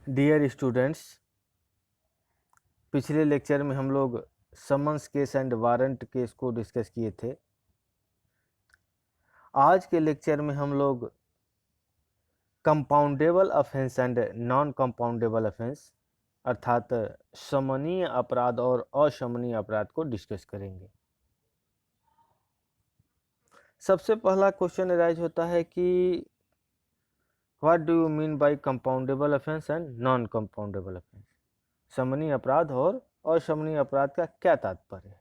Dear students, पिछले lecture में हम लोग summons case and warrant case को डिस्कस किए थे। आज के लेक्चर में हम लोग compoundable offence and non compoundable offence अर्थात समनीय अपराध और अशमनीय अपराध को डिस्कस करेंगे। सबसे पहला क्वेश्चन अराइज होता है कि what do you mean by compoundable offence and non compoundable offence. समनीय अपराध और अशमनीय अपराध का क्या तात्पर्य है।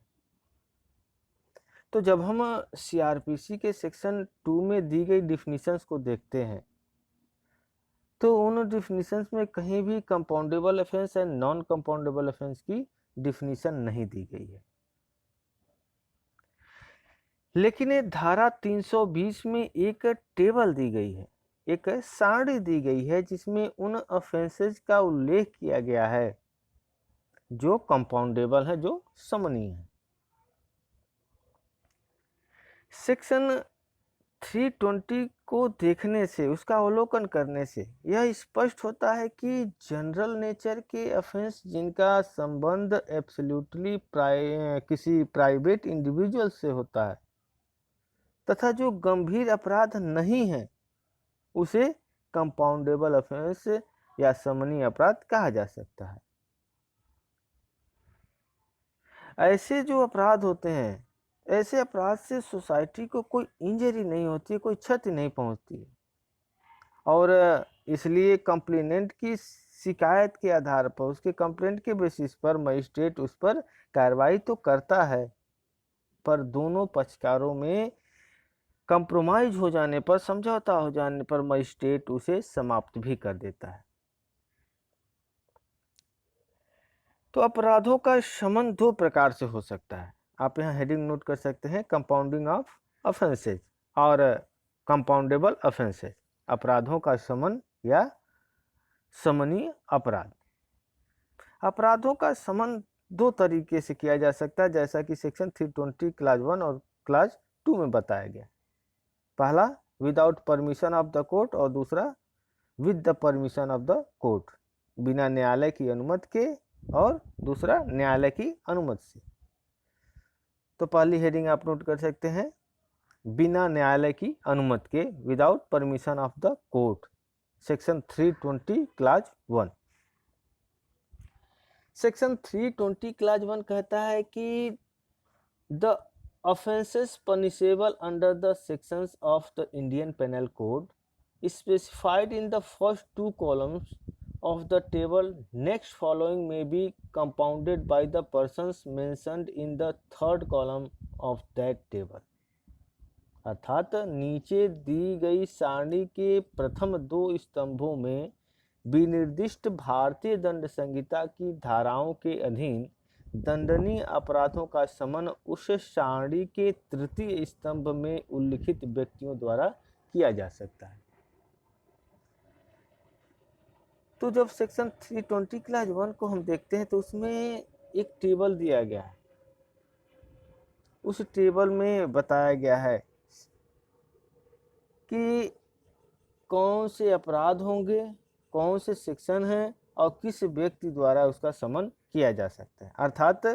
तो जब हम सीआरपीसी के सेक्शन 2 में दी गई डिफिनीशंस को देखते हैं तो उन डिफिनीशंस में कहीं भी compoundable offence and non compoundable offence की डिफिनीशन नहीं दी गई है। लेकिन ये धारा 320 में एक टेबल दी गई है, एक सारणी दी गई है जिसमें उन ऑफेंसेस का उल्लेख किया गया है जो कंपाउंडेबल है, जो समनीय है। सेक्शन 320 को देखने से, उसका अवलोकन करने से यह स्पष्ट होता है कि जनरल नेचर के ऑफेंस जिनका संबंध एब्सोल्युटली किसी प्राइवेट इंडिविजुअल से होता है तथा जो गंभीर अपराध नहीं है उसे कंपाउंडेबल ऑफेंस या समनीय अपराध कहा जा सकता है। ऐसे जो अपराध होते हैं, ऐसे अपराध से सोसाइटी को कोई इंजरी नहीं होती, कोई क्षति नहीं पहुंचती और इसलिए कंप्लेनेंट की शिकायत के आधार पर, उसके कंप्लेंट के बेसिस पर मजिस्ट्रेट उस पर कार्रवाई तो करता है, पर दोनों पक्षकारों में कंप्रोमाइज हो जाने पर, समझौता हो जाने पर मजिस्ट्रेट उसे समाप्त भी कर देता है। तो अपराधों का शमन दो प्रकार से हो सकता है। आप यहाँ हेडिंग नोट कर सकते हैं, कंपाउंडिंग ऑफ ऑफेंसेज और कंपाउंडेबल ऑफेंसेज, अपराधों का शमन या समनीय अपराध। अपराधों का शमन दो तरीके से किया जा सकता है, जैसा कि सेक्शन 320 क्लास 1 और क्लास 2 में बताया गया। पहला without permission of the court और दूसरा with the permission of the court, बिना न्यायालय की अनुमति के और दूसरा न्यायालय की अनुमति से। तो पहली हेडिंग आप नोट कर सकते हैं, बिना न्यायालय की अनुमति के, without permission of the court, section 320 class 1। Section 320 class 1 कहता है कि the offences punishable under the sections of the Indian penal code specified in the first two columns of the table next following may be compounded by the persons mentioned in the third column of that table। अर्थात नीचे दी गई सारणी के प्रथम दो स्तंभों में विनिर्दिष्ट भारतीय दंड संहिता की धाराओं के अधीन दंडनीय अपराधों का शमन उस सारणी के तृतीय स्तंभ में उल्लिखित व्यक्तियों द्वारा किया जा सकता है। तो जब सेक्शन 320 क्लास 1 को हम देखते हैं तो उसमें एक टेबल दिया गया है। उस टेबल में बताया गया है कि कौन से अपराध होंगे, कौन से सेक्शन हैं और किस व्यक्ति द्वारा उसका शमन किया जा सकता है। अर्थात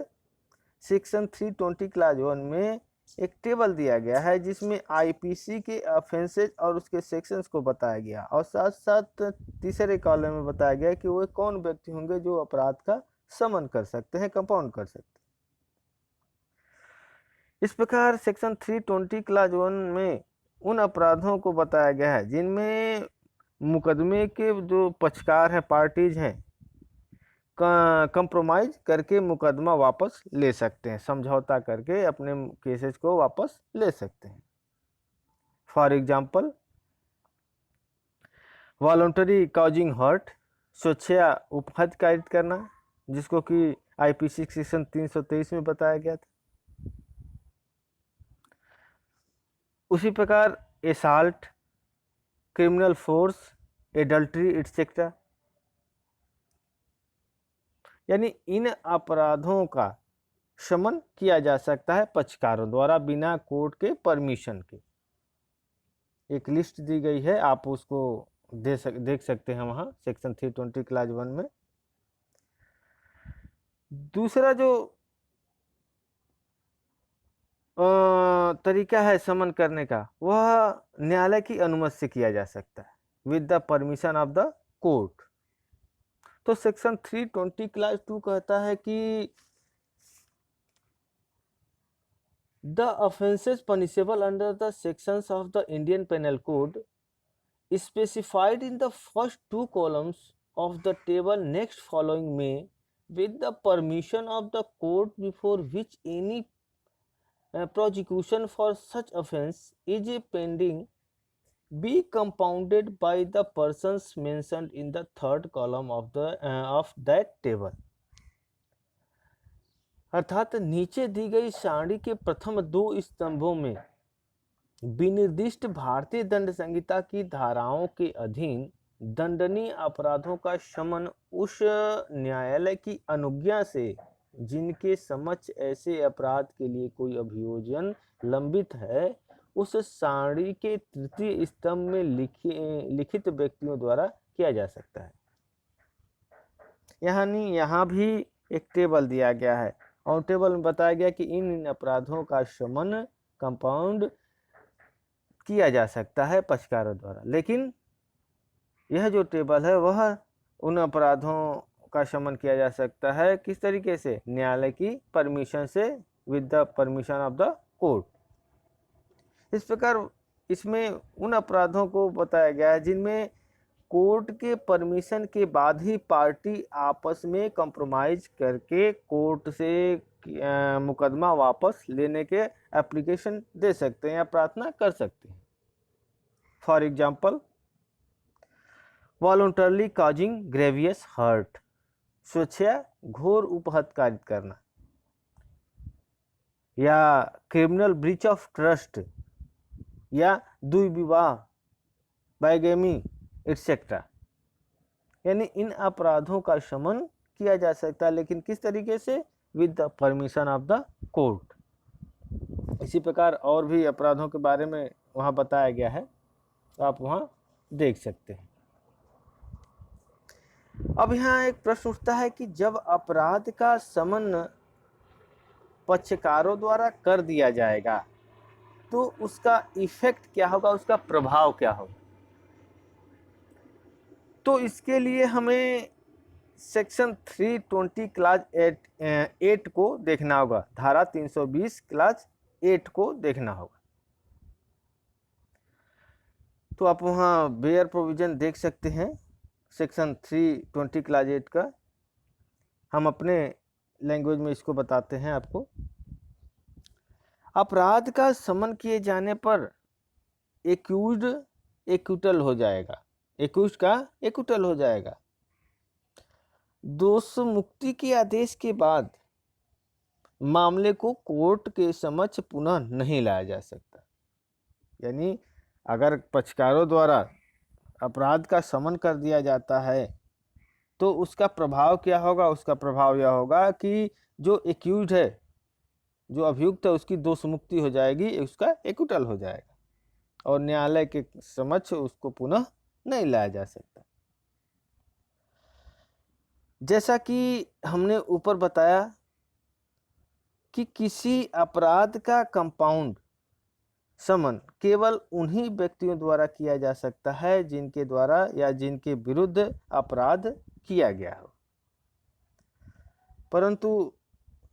सेक्शन 320 क्लास 1 में एक टेबल दिया गया है जिसमें आईपीसी के ऑफेंसेज और उसके सेक्शंस को बताया गया और साथ साथ तीसरे कॉलम में बताया गया कि वो कौन व्यक्ति होंगे जो अपराध का शमन कर सकते हैं, कंपाउंड कर सकते हैं। इस प्रकार सेक्शन 320 क्लास 1 में उन अपराधों को बताया गया है जिनमें मुकदमे के जो पक्षकार हैं, पार्टीज हैं, कंप्रोमाइज करके मुकदमा वापस ले सकते हैं, समझौता करके अपने केसेस को वापस ले सकते हैं। For example, voluntary causing hurt, स्वेच्छा उपहत कारित करना, जिसको कि आईपीसी सेक्शन 323 में बताया गया था। उसी प्रकार assault, criminal force, adultery etcetera, यानी इन अपराधों का शमन किया जा सकता है पक्षकारों द्वारा बिना कोर्ट के परमिशन के। एक लिस्ट दी गई है, आप उसको देख सकते हैं वहाँ सेक्शन 320 क्लास 1 में। दूसरा जो तरीका है समन करने का, वह न्यायालय की अनुमति से किया जा सकता है, with the permission of the court. तो सेक्शन 320 क्लास 2 कहता है कि the offences punishable under the sections of the Indian penal code specified in the first two columns of the table next following may, with the permission of the court before which any prosecution for such offence is pending, be compounded by the persons mentioned in the third column of that table। अर्थात नीचे दी गई सारणी के प्रथम 2 स्तंभों में विनिर्दिष्ट भारतीय दंड संहिता की धाराओं के अधीन दंडनीय अपराधों का शमन उस न्यायालय की अनुज्ञा से जिनके समक्ष ऐसे अपराध के लिए कोई अभियोजन लंबित है, उस सारणी के तृतीय स्तंभ में लिखित व्यक्तियों द्वारा किया जा सकता है। यहाँ भी एक टेबल दिया गया है और टेबल में बताया गया कि इन अपराधों का शमन कंपाउंड किया जा सकता है पक्षकारों द्वारा। लेकिन यह जो टेबल है वह उन अपराधों का शमन किया जा सकता है किस तरीके से? न्यायालय की परमिशन से, with the permission of the court. इस प्रकार इसमें उन अपराधों को बताया गया है जिनमें कोर्ट के परमिशन के बाद ही पार्टी आपस में कंप्रोमाइज करके कोर्ट से मुकदमा वापस लेने के एप्लीकेशन दे सकते हैं या प्रार्थना कर सकते हैं। For example, voluntarily causing grievous hurt, स्वेच्छा घोर उपहत कारित करना, या क्रिमिनल ब्रीच ऑफ ट्रस्ट, या दुर्विवाह, बाइगेमी एटसेट्रा। यानी इन अपराधों का शमन किया जा सकता है, लेकिन किस तरीके से? With the permission of the court. इसी प्रकार और भी अपराधों के बारे में वहाँ बताया गया है, तो आप वहाँ देख सकते हैं। अब यहाँ एक प्रश्न उठता है कि जब अपराध का समन पक्षकारों द्वारा कर दिया जाएगा तो उसका इफेक्ट क्या होगा, उसका प्रभाव क्या होगा? तो इसके लिए हमें सेक्शन 320 क्लास 8 को देखना होगा, धारा 320 क्लास 8 को देखना होगा। तो आप वहाँ बेयर प्रोविजन देख सकते हैं सेक्शन 320 क्लास 8 का। हम अपने लैंग्वेज में इसको बताते हैं आपको। अपराध का समन किए जाने पर एक्यूज्ड एक्यूटल हो जाएगा, एक्यूज्ड का एक्यूटल हो जाएगा। दोष मुक्ति के आदेश के बाद मामले को कोर्ट के समक्ष पुनः नहीं लाया जा सकता। यानी अगर पक्षकारों द्वारा अपराध का समन कर दिया जाता है तो उसका प्रभाव क्या होगा? उसका प्रभाव यह होगा कि जो एक्यूज्ड है, जो अभियुक्त है, उसकी दोष मुक्ति हो जाएगी, उसका एक्यूटल हो जाएगा और न्यायालय के समक्ष उसको पुनः नहीं लाया जा सकता। जैसा कि हमने ऊपर बताया कि किसी अपराध का कंपाउंड समन केवल उन्हीं व्यक्तियों द्वारा किया जा सकता है जिनके द्वारा या जिनके विरुद्ध अपराध किया गया हो, परंतु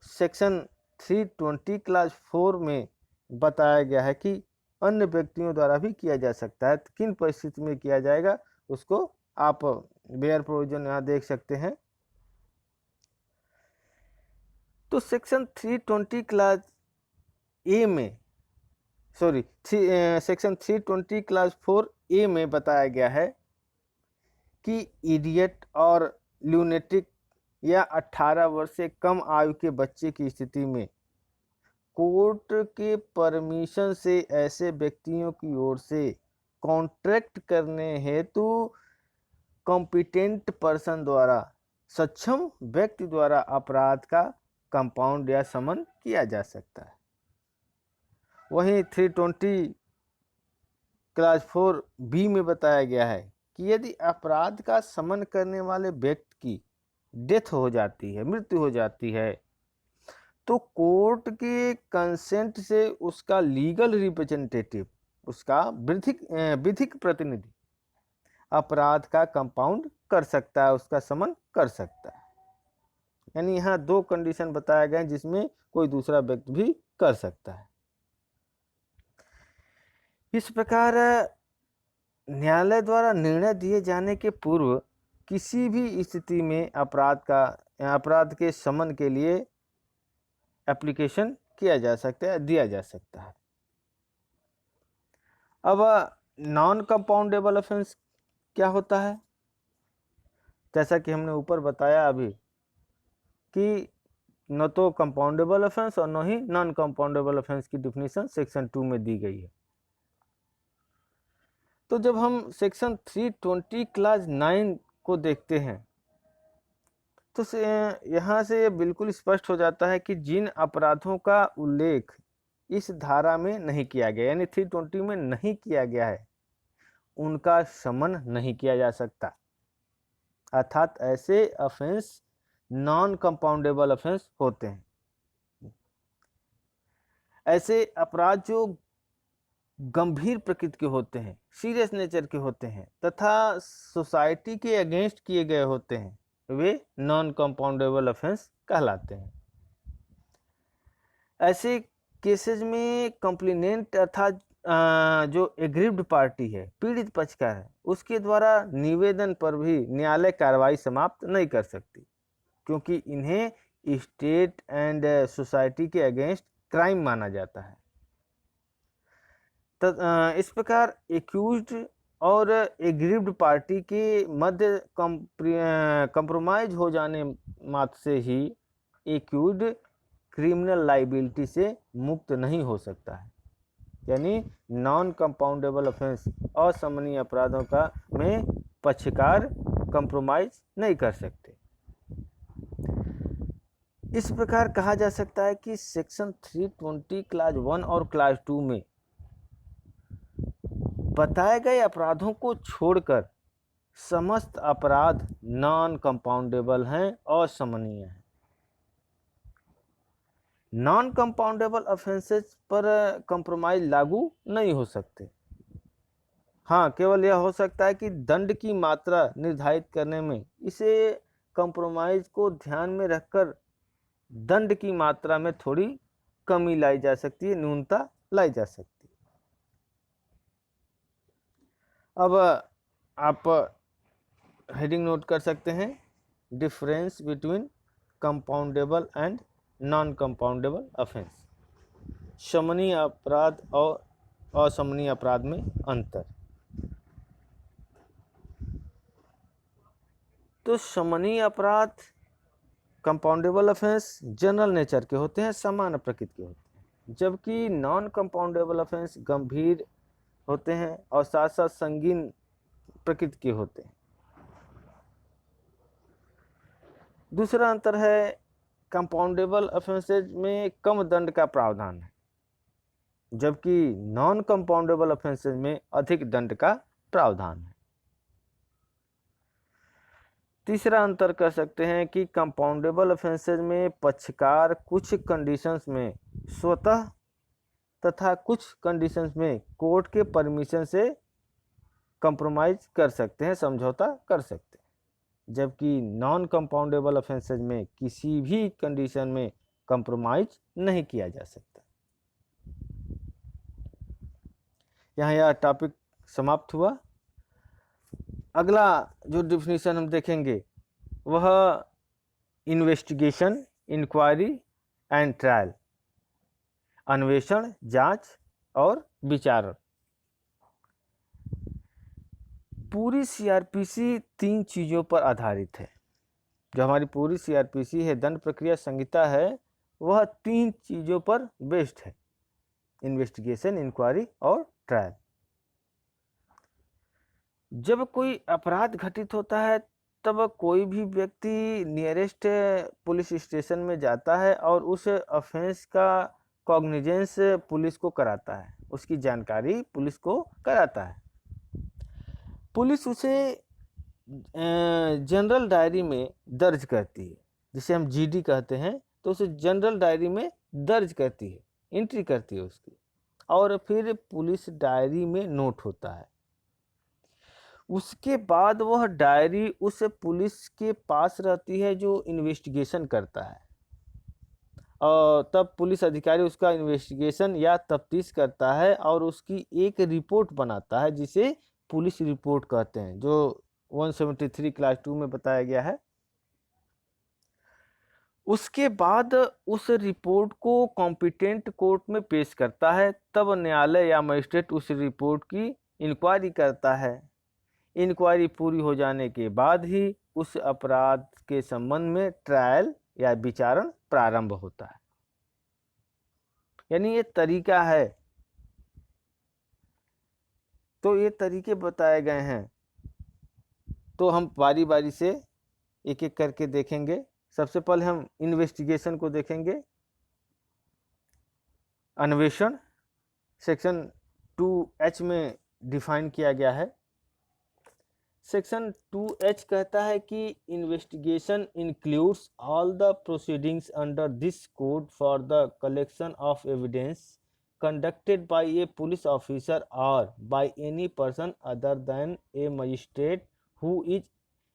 सेक्शन 320 क्लास 4 में बताया गया है कि अन्य व्यक्तियों द्वारा भी किया जा सकता है। किन परिस्थिति में किया जाएगा उसको आप बेयर प्रोविजन यहाँ देख सकते हैं। तो सेक्शन 320 क्लास ए में सेक्शन 320 क्लास 4A में बताया गया है कि इडियट और ल्यूनेटिक या 18 वर्ष से कम आयु के बच्चे की स्थिति में कोर्ट के परमिशन से ऐसे व्यक्तियों की ओर से कॉन्ट्रैक्ट करने हेतु कॉम्पिटेंट पर्सन द्वारा, सक्षम व्यक्ति द्वारा अपराध का कंपाउंड या समन किया जा सकता है। वहीं 320 क्लास 4B में बताया गया है कि यदि अपराध का समन करने वाले व्यक्ति की डेथ हो जाती है, मृत्यु हो जाती है, तो कोर्ट के कंसेंट से उसका लीगल रिप्रेजेंटेटिव, उसका विधिक प्रतिनिधि अपराध का कंपाउंड कर सकता है, उसका समन कर सकता है। यानी यहाँ दो कंडीशन बताए गए जिसमें कोई दूसरा व्यक्ति भी कर सकता है। इस प्रकार न्यायालय द्वारा निर्णय दिए जाने के पूर्व किसी भी स्थिति में अपराध के समन के लिए एप्लीकेशन किया जा सकता है, दिया जा सकता है। अब नॉन कंपाउंडेबल ऑफेंस क्या होता है? जैसा कि हमने ऊपर बताया अभी कि न तो कंपाउंडेबल ऑफेंस और न ही नॉन कंपाउंडेबल ऑफेंस की डिफिनीशन सेक्शन 2 में दी गई है। तो जब हम सेक्शन 320 क्लास 9 को देखते हैं तो यहाँ से ये बिल्कुल स्पष्ट हो जाता है कि जिन अपराधों का उल्लेख इस धारा में नहीं किया गया, यानी 320 में नहीं किया गया है, उनका समन नहीं किया जा सकता। अर्थात ऐसे ऑफेंस नॉन कंपाउंडेबल ऑफेंस होते हैं। ऐसे अपराध जो गंभीर प्रकृति के होते हैं, सीरियस नेचर के होते हैं तथा सोसाइटी के अगेंस्ट किए गए होते हैं, वे नॉन कंपाउंडेबल ऑफेंस कहलाते हैं। ऐसे केसेस में कंप्लेनेंट अर्थात जो एग्रीव्ड पार्टी है, पीड़ित पक्षकार है, उसके द्वारा निवेदन पर भी न्यायालय कार्रवाई समाप्त नहीं कर सकती, क्योंकि इन्हें स्टेट एंड सोसाइटी के अगेंस्ट क्राइम माना जाता है। इस प्रकार एक्यूज्ड और एग्रीव्ड पार्टी के मध्य कंप्रोमाइज हो जाने मात्र से ही एक्यूज्ड क्रिमिनल लाइबिलिटी से मुक्त नहीं हो सकता है। यानी नॉन कंपाउंडेबल ऑफेंस असमनीय अपराधों का में पक्षकार कंप्रोमाइज नहीं कर सकते। इस प्रकार कहा जा सकता है कि सेक्शन 320 क्लास 1 और क्लास 2 में बताए गए अपराधों को छोड़कर समस्त अपराध नॉन कंपाउंडेबल हैं, असमनीय हैं। नॉन कंपाउंडेबल ऑफेंसेस पर कंप्रोमाइज लागू नहीं हो सकते। हाँ, केवल यह हो सकता है कि दंड की मात्रा निर्धारित करने में इसे कंप्रोमाइज को ध्यान में रखकर दंड की मात्रा में थोड़ी कमी लाई जा सकती है, न्यूनता लाई जा सकती है। अब आप हेडिंग नोट कर सकते हैं, difference between compoundable and non compoundable offence, समनीय अपराध और असमनीय अपराध में अंतर। तो समनीय अपराध कंपाउंडेबल ऑफेंस जनरल नेचर के होते हैं, सामान्य प्रकृति के होते हैं, जबकि नॉन कंपाउंडेबल ऑफेंस गंभीर होते हैं और साथ साथ संगीन प्रकृति के होते हैं। दूसरा अंतर है, कंपाउंडेबल ऑफेंसेज में कम दंड का प्रावधान है, जबकि नॉन कंपाउंडेबल ऑफेंसेज में अधिक दंड का प्रावधान है। तीसरा अंतर कर सकते हैं कि कंपाउंडेबल ऑफेंसेज में पक्षकार कुछ कंडीशंस में स्वतः तथा कुछ कंडीशंस में कोर्ट के परमिशन से कंप्रोमाइज कर सकते हैं, समझौता कर सकते हैं, जबकि नॉन कंपाउंडेबल ऑफेंसेज में किसी भी कंडीशन में कंप्रोमाइज नहीं किया जा सकता। यहाँ यह टॉपिक समाप्त हुआ। अगला जो डिफिनीशन हम देखेंगे वह इन्वेस्टिगेशन, इंक्वायरी एंड ट्रायल, अन्वेषण, जांच और विचारण। पूरी सीआरपीसी 3 चीज़ों पर आधारित है। जो हमारी पूरी सीआरपीसी है, दंड प्रक्रिया संहिता है, वह 3 चीज़ों पर बेस्ड है, इन्वेस्टिगेशन, इंक्वायरी और ट्रायल। जब कोई अपराध घटित होता है तब कोई भी व्यक्ति नियरेस्ट पुलिस स्टेशन में जाता है और उस ऑफेंस का कॉग्निजेंस पुलिस को कराता है, उसकी जानकारी पुलिस को कराता है। पुलिस उसे जनरल डायरी में दर्ज करती है, जिसे हम जीडी कहते हैं, तो उसे जनरल डायरी में दर्ज करती है, एंट्री करती है उसकी, और फिर पुलिस डायरी में नोट होता है। उसके बाद वह डायरी उस पुलिस के पास रहती है जो इन्वेस्टिगेशन करता है, और तब पुलिस अधिकारी उसका इन्वेस्टिगेशन या तफ्तीश करता है और उसकी एक रिपोर्ट बनाता है, जिसे पुलिस रिपोर्ट कहते हैं, जो 173 क्लास 2 में बताया गया है। उसके बाद उस रिपोर्ट को कॉम्पिटेंट कोर्ट में पेश करता है, तब न्यायालय या मजिस्ट्रेट उस रिपोर्ट की इंक्वायरी करता है। इंक्वायरी पूरी हो जाने के बाद ही उस अपराध के संबंध में ट्रायल या विचारण प्रारंभ होता है। यानी ये तरीका है। तो ये तरीके बताए गए हैं, तो हम बारी बारी से एक एक करके देखेंगे। सबसे पहले हम इन्वेस्टिगेशन को देखेंगे। अन्वेषण सेक्शन 2H में डिफाइन किया गया है। सेक्शन 2H कहता है कि investigation includes all the proceedings under this code for the collection of evidence conducted by a police officer or by any person other than a magistrate who is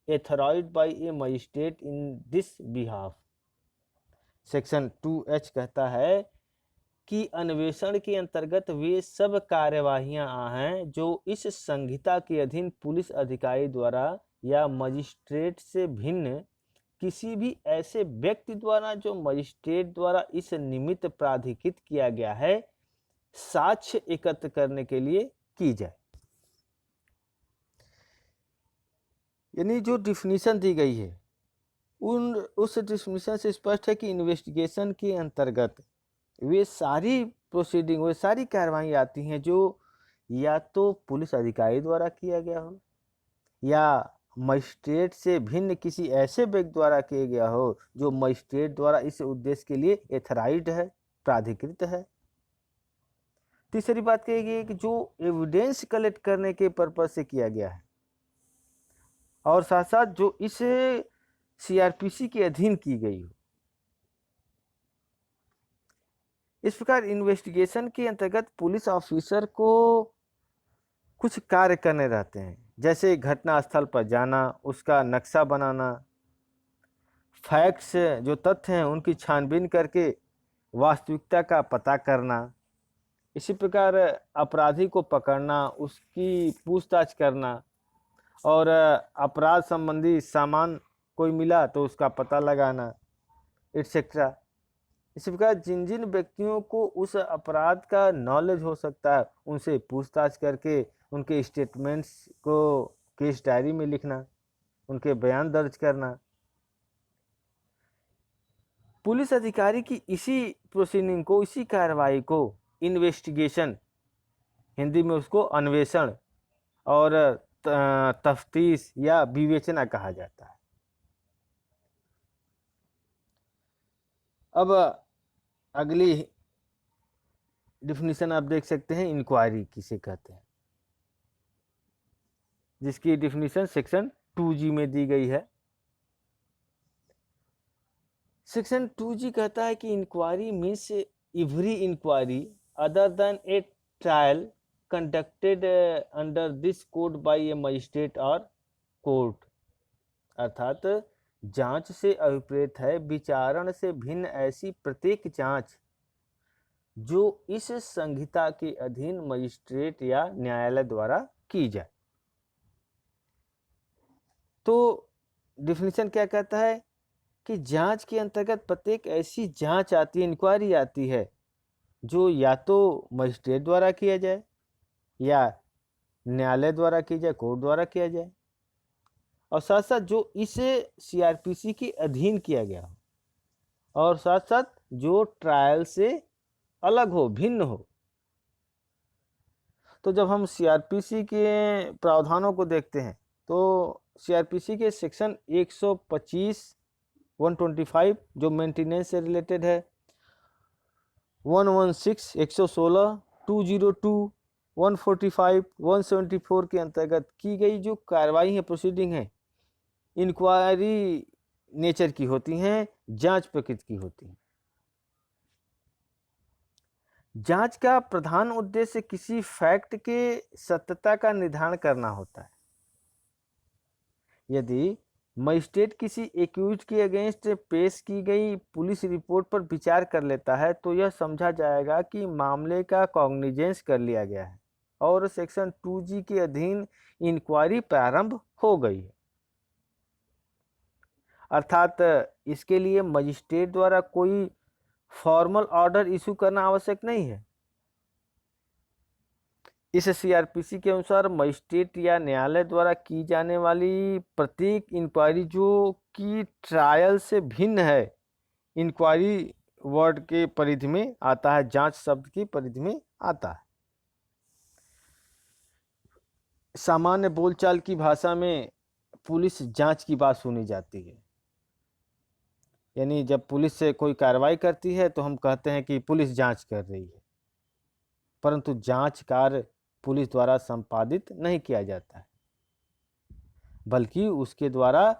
authorized by a magistrate in this behalf। Section 2H कहता है कि अन्वेषण के अंतर्गत वे सब कार्यवाहियां हैं जो इस संहिता के अधीन पुलिस अधिकारी द्वारा या मजिस्ट्रेट से भिन्न किसी भी ऐसे व्यक्ति द्वारा जो मजिस्ट्रेट द्वारा इस निमित्त प्राधिकृत किया गया है, साक्ष्य एकत्र करने के लिए की जाए। यानी जो डिफिनीशन दी गई है उस डिफिनीशन से स्पष्ट है कि इन्वेस्टिगेशन के अंतर्गत वे सारी प्रोसीडिंग, वे सारी कार्रवाई आती हैं जो या तो पुलिस अधिकारी द्वारा किया गया हो या मजिस्ट्रेट से भिन्न किसी ऐसे व्यक्ति द्वारा किया गया हो जो मजिस्ट्रेट द्वारा इस उद्देश्य के लिए एथराइज्ड है, प्राधिकृत है। तीसरी बात कही गई है कि जो एविडेंस कलेक्ट करने के पर्पज से किया गया है, और साथ साथ जो इस CRPC के अधीन की गई हो। इस प्रकार इन्वेस्टिगेशन के अंतर्गत पुलिस ऑफिसर को कुछ कार्य करने रहते हैं, जैसे घटना स्थल पर जाना, उसका नक्शा बनाना, फैक्ट्स जो तथ्य हैं उनकी छानबीन करके वास्तविकता का पता करना, इसी प्रकार अपराधी को पकड़ना, उसकी पूछताछ करना, और अपराध संबंधी सामान कोई मिला तो उसका पता लगाना, एटसेट्रा। इसी प्रकार जिन जिन व्यक्तियों को उस अपराध का नॉलेज हो सकता है उनसे पूछताछ करके उनके स्टेटमेंट्स को केस डायरी में लिखना, उनके बयान दर्ज करना। पुलिस अधिकारी की इसी प्रोसीडिंग को, इसी कार्रवाई को इन्वेस्टिगेशन, हिंदी में उसको अन्वेषण और तफ्तीश या विवेचना कहा जाता है। अब अगली डिफिनीशन आप देख सकते हैं, इंक्वायरी किसे कहते हैं, जिसकी डिफिनीशन सेक्शन 2G में दी गई है। सेक्शन 2G कहता है कि inquiry means every inquiry other than a trial conducted under this code by a magistrate or court. अर्थात जांच से अभिप्रेत है विचारण से भिन्न ऐसी प्रत्येक जांच जो इस संहिता के अधीन मजिस्ट्रेट या न्यायालय द्वारा की जाए। तो डिफिनीशन क्या कहता है कि जांच के अंतर्गत प्रत्येक ऐसी जांच आती है, इंक्वायरी आती है, जो या तो मजिस्ट्रेट द्वारा किया जाए या न्यायालय द्वारा की जाए, कोर्ट द्वारा किया जाए, और साथ साथ जो इस CRPC के अधीन किया गया हो, और साथ साथ जो ट्रायल से अलग हो, भिन्न हो। तो जब हम CRPC के प्रावधानों को देखते हैं तो CRPC के सेक्शन 125, 125 जो मेंटेनेंस से रिलेटेड है, 116, 116, 202, 145, 174 के अंतर्गत की गई जो कार्रवाई है, प्रोसीडिंग है, इंक्वायरी नेचर की होती हैं, जांच प्रकृति की होती हैं। जांच का प्रधान उद्देश्य किसी फैक्ट के सत्यता का निर्धारण करना होता है। यदि मजिस्ट्रेट किसी एक्यूज के अगेंस्ट पेश की गई पुलिस रिपोर्ट पर विचार कर लेता है तो यह समझा जाएगा कि मामले का कॉग्निजेंस कर लिया गया है और सेक्शन 2G के अधीन इंक्वायरी प्रारंभ हो गई है। अर्थात इसके लिए मजिस्ट्रेट द्वारा कोई फॉर्मल ऑर्डर इशू करना आवश्यक नहीं है। इस सीआरपीसी के अनुसार मजिस्ट्रेट या न्यायालय द्वारा की जाने वाली प्रत्येक इंक्वायरी जो कि ट्रायल से भिन्न है, इंक्वायरी वर्ड के परिधि में आता है, जांच शब्द की परिधि में आता है। सामान्य बोलचाल की भाषा में पुलिस जांच की बात सुनी जाती है। यानी जब पुलिस से कोई कार्रवाई करती है तो हम कहते हैं कि पुलिस जांच कर रही है, परंतु जांच कार्य पुलिस द्वारा संपादित नहीं किया जाता है, बल्कि उसके द्वारा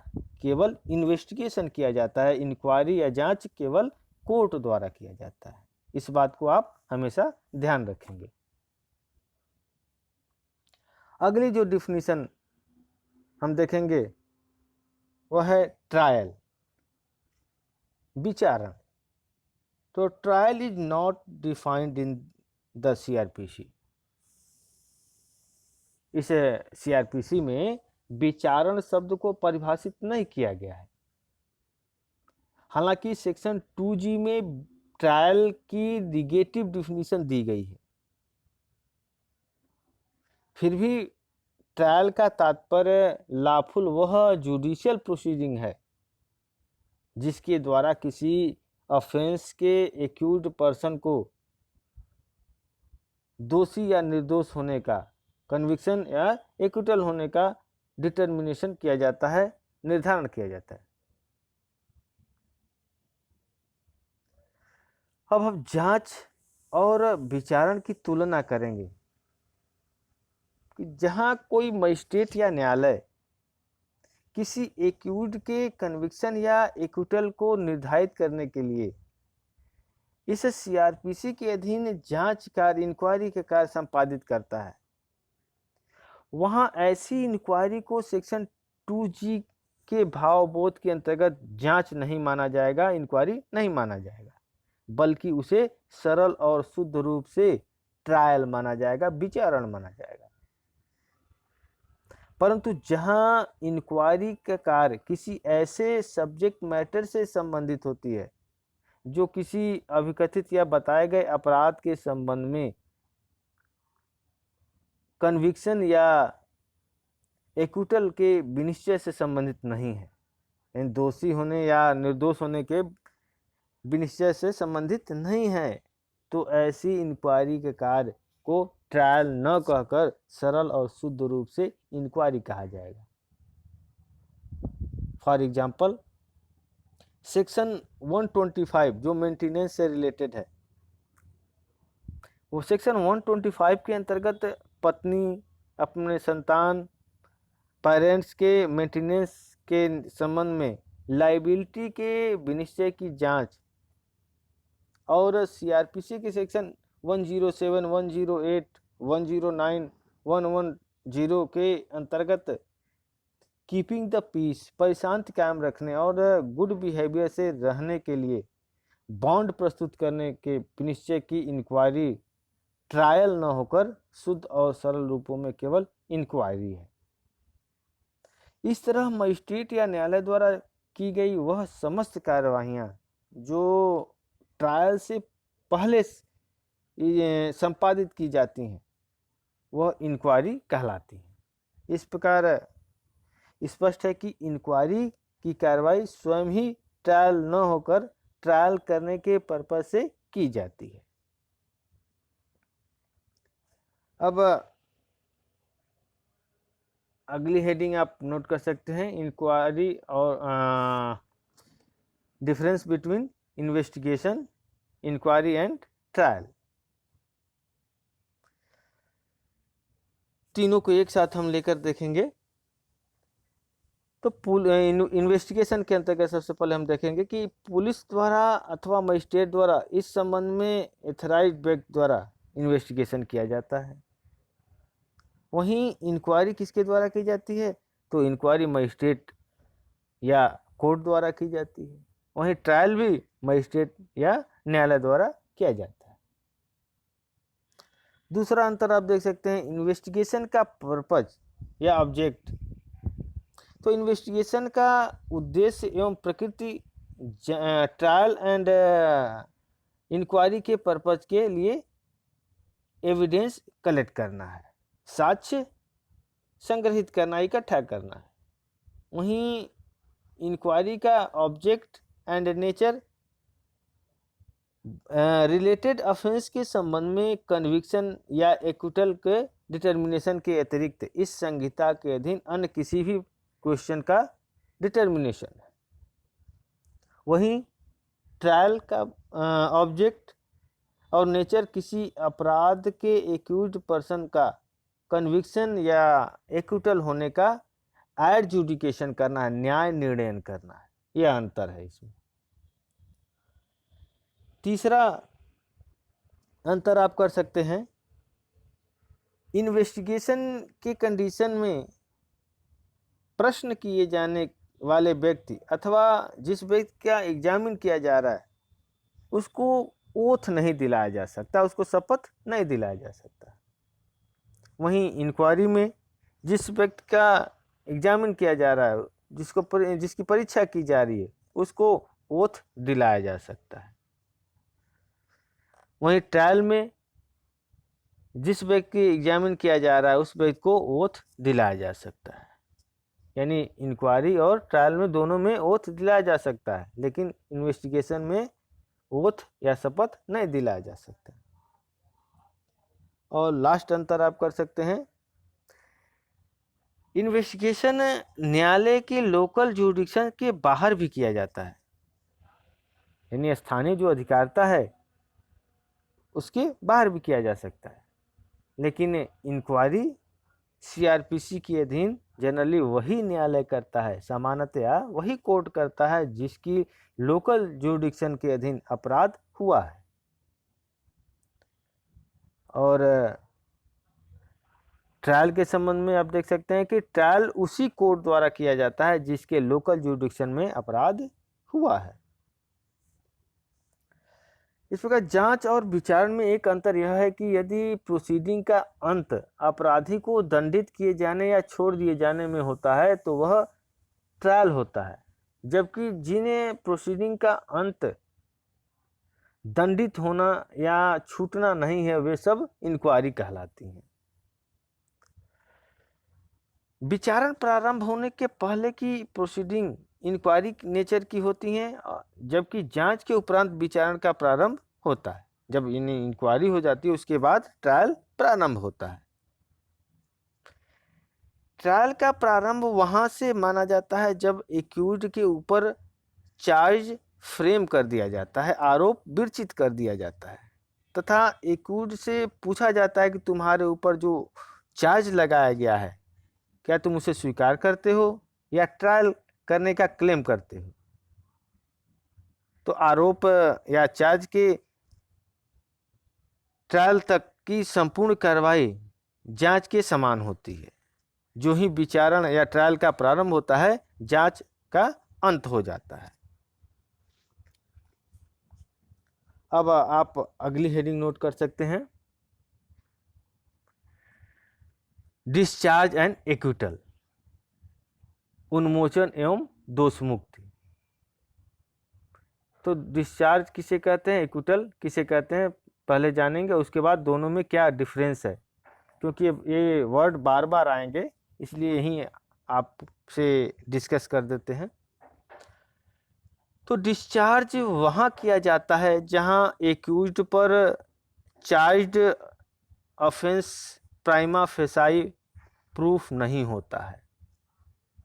केवल इन्वेस्टिगेशन किया जाता है। इंक्वायरी या जांच केवल कोर्ट द्वारा किया जाता है। इस बात को आप हमेशा ध्यान रखेंगे। अगली जो डिफिनीशन हम देखेंगे वह है ट्रायल, विचारण। तो trial is not defined in the CrPC. इस सीआरपीसी में विचारण शब्द को परिभाषित नहीं किया गया है। हालांकि सेक्शन 2G में ट्रायल की निगेटिव डिफिनीशन दी गई है, फिर भी ट्रायल का तात्पर्य लॉफुल वह जुडिशियल प्रोसीडिंग है जिसके द्वारा किसी ऑफेंस के एक्यूज्ड पर्सन को दोषी या निर्दोष होने का, कन्विक्शन या एक्विटल होने का डिटर्मिनेशन किया जाता है, निर्धारण किया जाता है। अब हम जांच और विचारण की तुलना करेंगे कि जहां कोई मजिस्ट्रेट या न्यायालय किसी एक्यूज्ड के कन्विक्शन या एक्विटल को निर्धारित करने के लिए इस सीआरपीसी के अधीन जांच कार्य, इंक्वायरी के कार्य संपादित करता है, वहां ऐसी इंक्वायरी को सेक्शन 2G के भावबोध के अंतर्गत जांच नहीं माना जाएगा, इंक्वायरी नहीं माना जाएगा, बल्कि उसे सरल और शुद्ध रूप से ट्रायल माना जाएगा, विचारण माना जाएगा। परंतु जहां इंक्वायरी का कार्य किसी ऐसे सब्जेक्ट मैटर से संबंधित होती है जो किसी अभिकथित या बताए गए अपराध के संबंध में कन्विक्शन या एक्विटल के विनिश्चय से संबंधित नहीं है, यानी दोषी होने या निर्दोष होने के विनिश्चय से संबंधित नहीं है, तो ऐसी इंक्वायरी के कार्य को ट्रायल न कहकर सरल और शुद्ध रूप से इंक्वायरी कहा जाएगा। फॉर एग्जाम्पल सेक्शन 125 जो मेंटेनेंस से रिलेटेड है, वो सेक्शन 125 के अंतर्गत पत्नी, अपने संतान, पेरेंट्स के मेंटेनेंस के संबंध में लाइबिलिटी के विनिश्चय की जांच और सीआरपीसी के सेक्शन 107, 108, 109, 110 के अंतर्गत कीपिंग द पीस, परिशांति कायम रखने और गुड बिहेवियर से रहने के लिए बॉन्ड प्रस्तुत करने के विनिश्चय की इंक्वायरी ट्रायल न होकर शुद्ध और सरल रूपों में केवल इंक्वायरी है। इस तरह मजिस्ट्रेट या न्यायालय द्वारा की गई वह समस्त कार्यवाहियां जो ट्रायल से पहले संपादित की जाती हैं वह इंक्वायरी कहलाती हैं। इस प्रकार स्पष्ट है कि इंक्वायरी की कार्रवाई स्वयं ही ट्रायल न होकर ट्रायल करने के पर्पज से की जाती है। अब अगली हेडिंग आप नोट कर सकते हैं, इंक्वायरी और difference between investigation, inquiry and trial. तीनों को एक साथ हम लेकर देखेंगे। तो इन्वेस्टिगेशन के अंतर्गत सबसे पहले हम देखेंगे कि पुलिस द्वारा अथवा मजिस्ट्रेट द्वारा इस संबंध में एथराइज्ड व्यक्ति द्वारा इन्वेस्टिगेशन किया जाता है। वहीं इंक्वायरी किसके द्वारा की जाती है? तो इंक्वायरी मजिस्ट्रेट या कोर्ट द्वारा की जाती है। वहीं ट्रायल भी मजिस्ट्रेट या न्यायालय द्वारा किया जाता है। दूसरा अंतर आप देख सकते हैं, इन्वेस्टिगेशन का पर्पज या ऑब्जेक्ट। तो इन्वेस्टिगेशन का उद्देश्य एवं प्रकृति ट्रायल एंड इंक्वायरी के पर्पज के लिए एविडेंस कलेक्ट करना है, साक्ष्य संग्रहित करना, इकट्ठा करना है। वहीं इंक्वायरी का object and nature related offence के संबंध में कन्विक्शन या एक्विटल के डिटर्मिनेशन के अतिरिक्त इस संहिता के अधीन अन्य किसी भी क्वेश्चन का डिटर्मिनेशन है। वहीं ट्रायल का ऑब्जेक्ट और नेचर किसी अपराध के एक्यूज्ड पर्सन का कन्विक्शन या एक्विटल होने का एडजुडिकेशन करना है, न्याय निर्णय करना है। यह अंतर है इसमें। तीसरा अंतर आप कर सकते हैं, इन्वेस्टिगेशन के कंडीशन में प्रश्न किए जाने वाले व्यक्ति अथवा जिस व्यक्ति का एग्जामिन किया जा रहा है उसको ओथ नहीं दिलाया जा सकता, उसको शपथ नहीं दिलाया जा सकता। वहीं इंक्वायरी में जिस व्यक्ति का एग्जामिन किया जा रहा है, जिसकी परीक्षा की जा रही है, उसको ओथ दिलाया जा सकता है। वहीं ट्रायल में जिस व्यक्ति की एग्जामिन किया जा रहा है उस व्यक्ति को ओथ दिलाया जा सकता है। यानी इंक्वायरी और ट्रायल में दोनों में ओथ दिलाया जा सकता है, लेकिन इन्वेस्टिगेशन में ओथ या शपथ नहीं दिलाया जा सकता। और लास्ट अंतर आप कर सकते हैं, इन्वेस्टिगेशन न्यायालय के लोकल जुरिडिक्शन के बाहर भी किया जाता है, यानी स्थानीय जो अधिकारिता है उसके बाहर भी किया जा सकता है। लेकिन इंक्वायरी सीआरपीसी के अधीन जनरली वही न्यायालय करता है, सामान्यतया वही कोर्ट करता है जिसकी लोकल जुरिडिक्शन के अधीन अपराध हुआ है। और ट्रायल के संबंध में आप देख सकते हैं कि ट्रायल उसी कोर्ट द्वारा किया जाता है जिसके लोकल जुरिडिक्शन में अपराध हुआ है। इस प्रकार जांच और विचारण में एक अंतर यह है कि यदि प्रोसीडिंग का अंत अपराधी को दंडित किए जाने या छोड़ दिए जाने में होता है तो वह ट्रायल होता है, जबकि जिन्हें प्रोसीडिंग का अंत दंडित होना या छूटना नहीं है वे सब इंक्वायरी कहलाती हैं। विचारण प्रारंभ होने के पहले की प्रोसीडिंग इंक्वायरी नेचर की होती हैं, जबकि जांच के उपरांत विचारण का प्रारंभ होता है। जब इन्हें इंक्वायरी हो जाती है उसके बाद ट्रायल प्रारंभ होता है। ट्रायल का प्रारंभ वहां से माना जाता है जब एक्यूज्ड के ऊपर चार्ज फ्रेम कर दिया जाता है, आरोप विरचित कर दिया जाता है तथा एक्यूज्ड से पूछा जाता है कि तुम्हारे ऊपर जो चार्ज लगाया गया है क्या तुम उसे स्वीकार करते हो या ट्रायल करने का क्लेम करते हो। तो आरोप या चार्ज के ट्रायल तक की संपूर्ण कार्रवाई जांच के समान होती है। जो ही विचारण या ट्रायल का प्रारंभ होता है जांच का अंत हो जाता है। अब आप अगली हेडिंग नोट कर सकते हैं, डिस्चार्ज एंड एक्विटल, उन्मोचन एवं दोष मुक्ति। तो डिस्चार्ज किसे कहते हैं, एक्विटल किसे कहते हैं, पहले जानेंगे, उसके बाद दोनों में क्या डिफरेंस है, क्योंकि ये वर्ड बार बार आएंगे इसलिए यही आपसे डिस्कस कर देते हैं। तो डिस्चार्ज वहाँ किया जाता है जहाँ एक्यूज्ड पर charged offence prima facie proof नहीं होता है,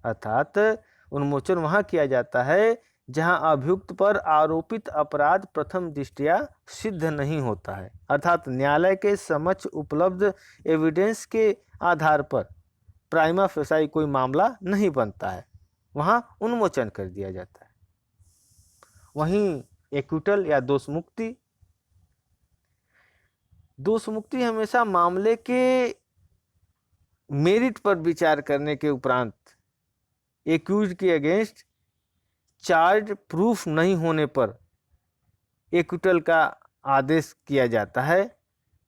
अर्थात उन्मोचन वहाँ किया जाता है जहां अभियुक्त पर आरोपित अपराध प्रथम दृष्टया सिद्ध नहीं होता है, अर्थात न्यायालय के समक्ष उपलब्ध एविडेंस के आधार पर प्राइमा फेसाई कोई मामला नहीं बनता है, वहाँ उन्मोचन कर दिया जाता है। वहीं एक्विटल या दोष मुक्ति हमेशा मामले के मेरिट पर विचार करने के उपरांत एक्यूज के अगेंस्ट चार्ज प्रूफ नहीं होने पर एक्विटल का आदेश किया जाता है,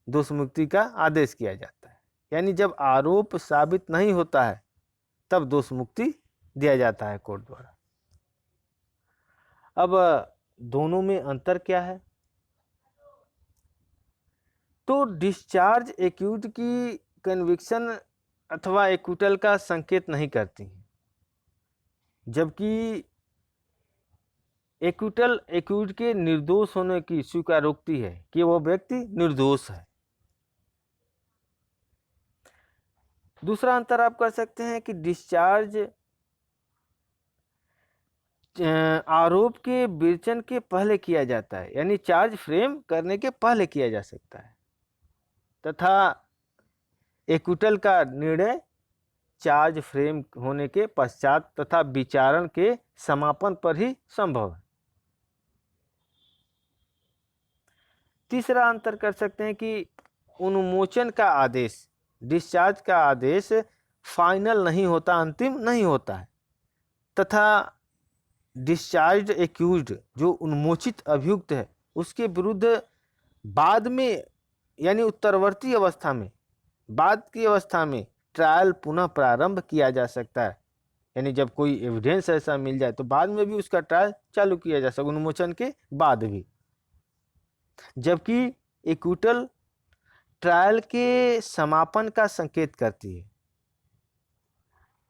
दोष मुक्ति का आदेश किया जाता है। यानी जब आरोप साबित नहीं होता है तब दोष मुक्ति दिया जाता है कोर्ट द्वारा। अब दोनों में अंतर क्या है? तो डिस्चार्ज एक्यूज की कन्विक्शन अथवा एक्विटल का संकेत नहीं करती है, जबकि एक्विटल एक्यूज के निर्दोष होने की स्वीकारोक्ति है कि वह व्यक्ति निर्दोष है। दूसरा अंतर आप कर सकते हैं कि डिस्चार्ज आरोप के विवेचन के पहले किया जाता है, यानी चार्ज फ्रेम करने के पहले किया जा सकता है, तथा एक्विटल का निर्णय चार्ज फ्रेम होने के पश्चात तथा विचारण के समापन पर ही संभव है। तीसरा अंतर कर सकते हैं कि उन्मोचन का आदेश, डिस्चार्ज का आदेश फाइनल नहीं होता, अंतिम नहीं होता है, तथा डिस्चार्ज एक्यूज्ड जो उन्मोचित अभियुक्त है उसके विरुद्ध बाद में यानी उत्तरवर्ती अवस्था में, बाद की अवस्था में ट्रायल पुनः प्रारंभ किया जा सकता है। यानी जब कोई एविडेंस ऐसा मिल जाए तो बाद में भी उसका ट्रायल चालू किया जा सकता है, उन्मोचन के बाद भी। जबकि एक्विटल ट्रायल के समापन का संकेत करती है।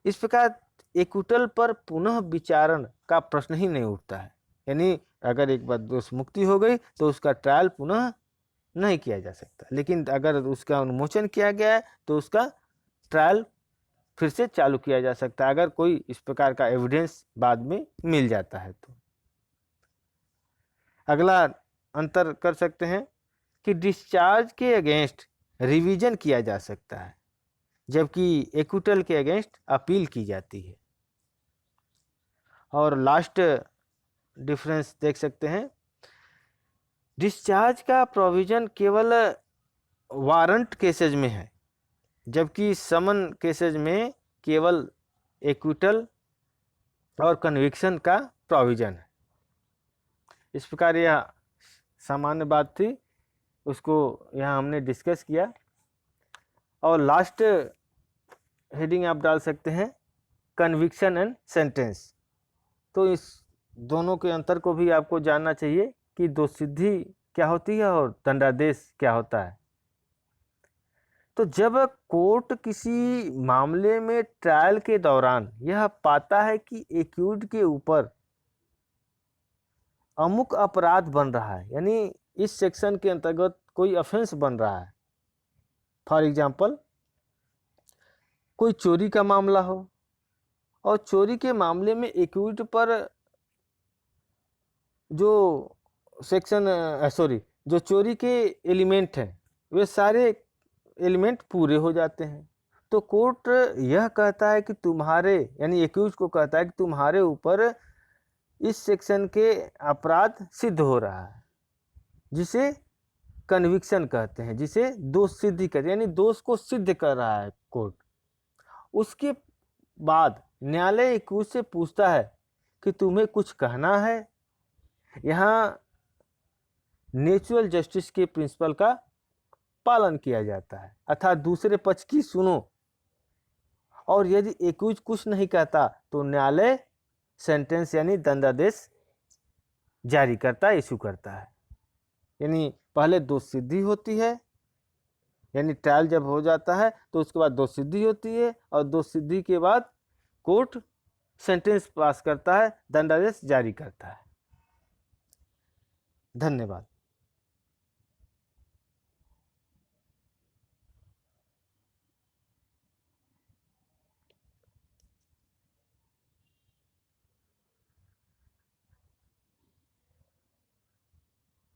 इस प्रकार एक्विटल पर पुनः विचारण का प्रश्न ही नहीं उठता है, यानी अगर एक बार दोष मुक्ति हो गई तो उसका ट्रायल पुनः नहीं किया जा सकता, लेकिन अगर उसका उन्मोचन किया गया है तो उसका ट्रायल फिर से चालू किया जा सकता है, अगर कोई इस प्रकार का एविडेंस बाद में मिल जाता है तो। अगला अंतर कर सकते हैं कि डिस्चार्ज के अगेंस्ट रिवीजन किया जा सकता है, जबकि एक्विटल के अगेंस्ट अपील की जाती है। और लास्ट डिफरेंस देख सकते हैं, डिस्चार्ज का प्रोविजन केवल वारंट केसेज में है, जबकि समन केसेज में केवल एक्विटल और कन्विक्शन का प्रोविजन है। इस प्रकार यह सामान्य बात थी, उसको यहाँ हमने डिस्कस किया। और लास्ट हेडिंग आप डाल सकते हैं कन्विक्शन एंड सेंटेंस। तो इस दोनों के अंतर को भी आपको जानना चाहिए कि दोषसिद्धि क्या होती है और दंडादेश क्या होता है। तो जब कोर्ट किसी मामले में ट्रायल के दौरान यह पाता है कि एक्यूज्ड के ऊपर अमुक अपराध बन रहा है, यानी इस सेक्शन के अंतर्गत कोई ऑफेंस बन रहा है, फॉर एग्जाम्पल कोई चोरी का मामला हो और चोरी के मामले में एक्यूज्ड पर जो सेक्शन जो चोरी के एलिमेंट हैं वे सारे एलिमेंट पूरे हो जाते हैं, तो कोर्ट यह कहता है कि तुम्हारे यानी एक्यूज को कहता है कि तुम्हारे ऊपर इस सेक्शन के अपराध सिद्ध हो रहा है, जिसे कन्विक्शन कहते हैं, जिसे दोष सिद्धि कहते हैं, यानी दोष को सिद्ध कर रहा है कोर्ट। उसके बाद न्यायालय एक्यूज से पूछता है कि तुम्हें कुछ कहना है। यहाँ नेचुरल जस्टिस के प्रिंसिपल का पालन किया जाता है, अर्थात दूसरे पक्ष की सुनो, और यदि एक्यूज कुछ नहीं कहता तो न्यायालय सेंटेंस यानी दंडादेश जारी करता है, इशू करता है। यानी पहले दोष सिद्धि होती है, यानी ट्रायल जब हो जाता है तो उसके बाद दोष सिद्धि होती है, और दोष सिद्धि के बाद कोर्ट सेंटेंस पास करता है, दंडादेश जारी करता है। धन्यवाद।